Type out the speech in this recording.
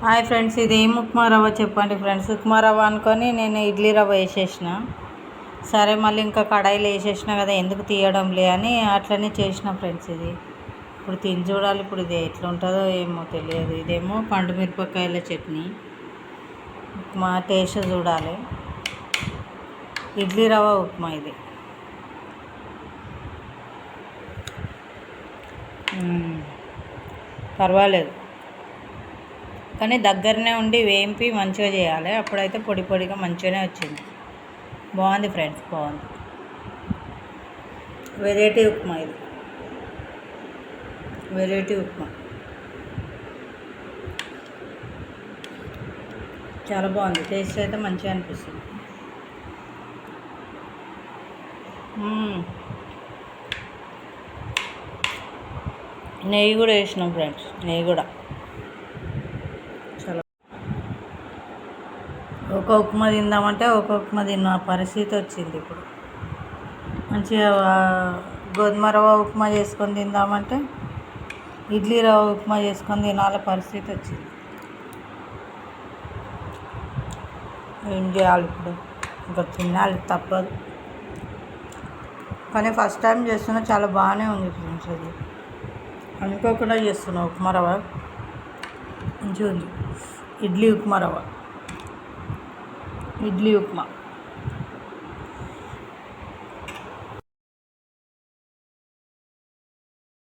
Hi friends, ఇది ఏం ఉప్మా రవ్వ చెప్పండి ఫ్రెండ్స్. ఉప్మా రవ్వ అనుకొని నేను ఇడ్లీ రవ్వ వేసేసిన. సరే మళ్ళీ ఇంకా కడాయిలో వేసేసిన కదా, ఎందుకు తీయడంలే అని అట్లనే చేసిన ఫ్రెండ్స్. ఇది ఇప్పుడు తిని చూడాలి. ఇప్పుడు ఇది ఎట్లా ఉంటుందో ఏమో తెలియదు. ఇదేమో పండు మిరపకాయల చట్నీ. ఉప్మా టేస్ట్ చూడాలి. ఇడ్లీ రవ్వ ఉప్మా ఇది. పర్వాలేదు, కానీ దగ్గరనే ఉండి వేంపి మంచిగా చేయాలి. అప్పుడైతే పొడి పొడిగా మంచిగానే వచ్చింది. బాగుంది ఫ్రెండ్స్, బాగుంది. వెరైటీ ఉప్మా ఇది, వెరైటీ ఉప్మా. చాలా బాగుంది, టేస్ట్ అయితే మంచిగా అనిపిస్తుంది. నెయ్యి కూడా వేసినాం ఫ్రెండ్స్, నెయ్యి కూడా. చాలా ఒక ఉప్మా తిందామంటే ఒక ఉప్మా తిన్న పరిస్థితి వచ్చింది. ఇప్పుడు మంచిగా గోధుమ రవ్వ ఉప్మా చేసుకొని తిందామంటే ఇడ్లీ రవ్వ ఉప్మా చేసుకొని తినాల పరిస్థితి వచ్చింది. ఏం చేయాలి ఇప్పుడు? ఇంకా తినాలి, తప్పదు. కానీ ఫస్ట్ టైం చేస్తున్నా, చాలా బాగానే ఉంది ఫ్రెండ్స్. అది అనుకోకుండా చేస్తున్నా. ఉప్మా రవ్వ మంచిగా ఉంది. ఇడ్లీ ఉప్మా రవ్వ, ఇడ్లీ ఉప్మా.